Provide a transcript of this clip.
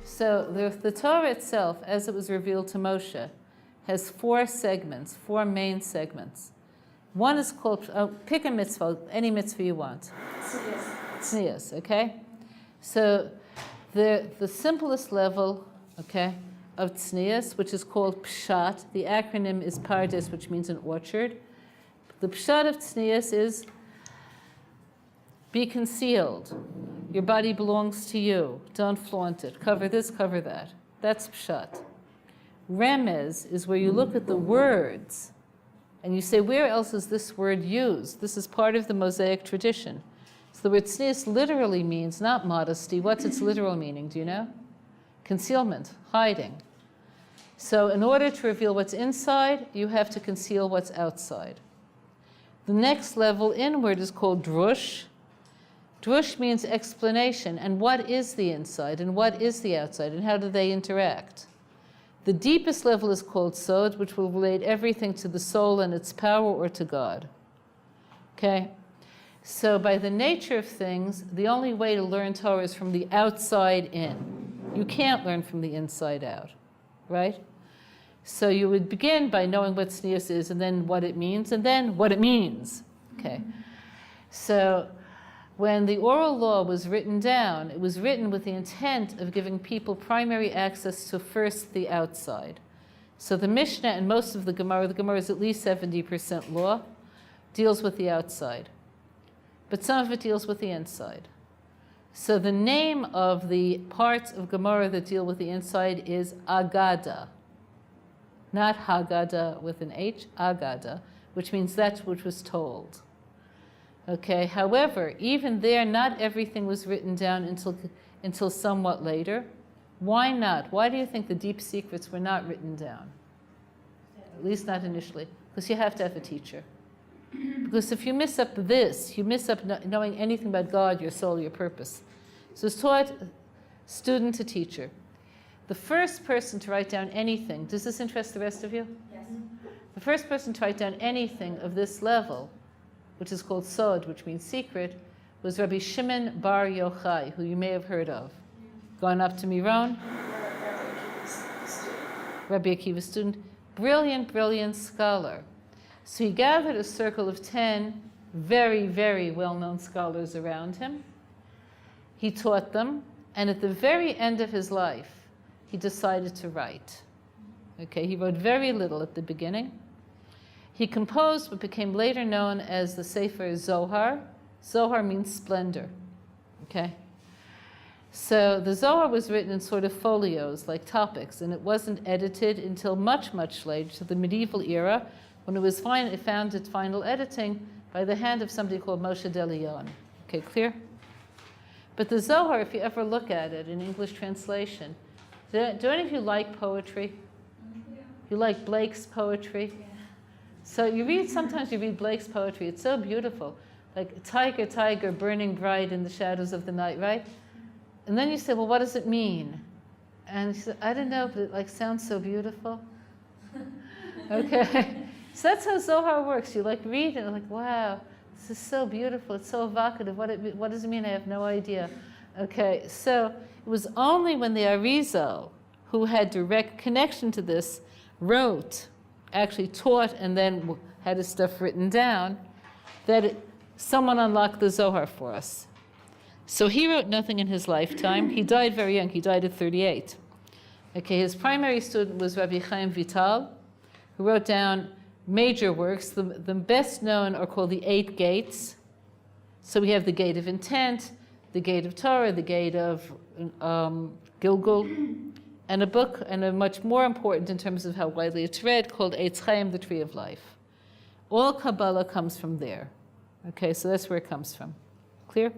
So the Torah itself, as it was revealed to Moshe, has four segments, four main segments. One is called, pick a mitzvah, any mitzvah you want. Tznius, okay? So the simplest level, okay, of tznius, which is called pshat, the acronym is pardes, which means an orchard. The pshat of tznius is be concealed. Your body belongs to you. Don't flaunt it. Cover this, cover that. That's pshat. Remez is where you look at the words and you say, where else is this word used? This is part of the Mosaic tradition. So the word tznius literally means not modesty. What's its literal meaning? Do you know? Concealment, hiding. So in order to reveal what's inside, you have to conceal what's outside. The next level inward is called drush. Drush means explanation, and what is the inside, and what is the outside, and how do they interact? The deepest level is called sod, which will relate everything to the soul and its power or to God. Okay? So by the nature of things, the only way to learn Torah is from the outside in. You can't learn from the inside out, right? So you would begin by knowing what tznius is, and then what it means, and then what it means. Okay? So when the oral law was written down, it was written with the intent of giving people primary access to first the outside. So the Mishnah and most of the Gemara is at least 70% law, deals with the outside. But some of it deals with the inside. So the name of the parts of Gemara that deal with the inside is Agada. Not Haggadah with an H, Agada, which means that which was told. Okay, however, even there, not everything was written down until somewhat later. Why not? Why do you think the deep secrets were not written down? At least not initially. Because you have to have a teacher. Because if you miss up this, you miss up knowing anything about God, your soul, your purpose. So it's taught student to teacher. The first person to write down anything, does this interest the rest of you? Yes. The first person to write down anything of this level, which is called sod, which means secret, was Rabbi Shimon Bar Yochai, who you may have heard of. Going up to Miron. Rabbi Akiva's student. Brilliant, brilliant scholar. So he gathered a circle of 10 very, very well-known scholars around him. He taught them, and at the very end of his life, he decided to write. Okay, he wrote very little at the beginning. He composed what became later known as the Sefer Zohar. Zohar means splendor. Okay? So the Zohar was written in sort of folios, like topics, and it wasn't edited until much, much later, to the medieval era, when it was it found its final editing by the hand of somebody called Moshe de Leon. Okay, clear? But the Zohar, if you ever look at it in English translation, do any of you like poetry? Yeah. You like Blake's poetry? Yeah. So sometimes you read Blake's poetry, it's so beautiful. Like, tiger, tiger, burning bright in the shadows of the night, right? And then you say, well, what does it mean? And you say, I don't know, but it sounds so beautiful. Okay? So that's how Zohar works. You read it and like, wow, this is so beautiful, it's so evocative. What does it mean? I have no idea. Okay, so it was only when the Arizal, who had direct connection to this, wrote, actually taught, and then had his stuff written down, that someone unlocked the Zohar for us. So he wrote nothing in his lifetime. He died very young. He died at 38. Okay, his primary student was Rabbi Chaim Vital, who wrote down major works. The best known are called the 8 gates. So we have the gate of intent, the gate of Torah, the gate of Gilgul, and a book, and a much more important in terms of how widely it's read, called Eitz Chaim, the Tree of Life. All Kabbalah comes from there. Okay, so that's where it comes from. Clear?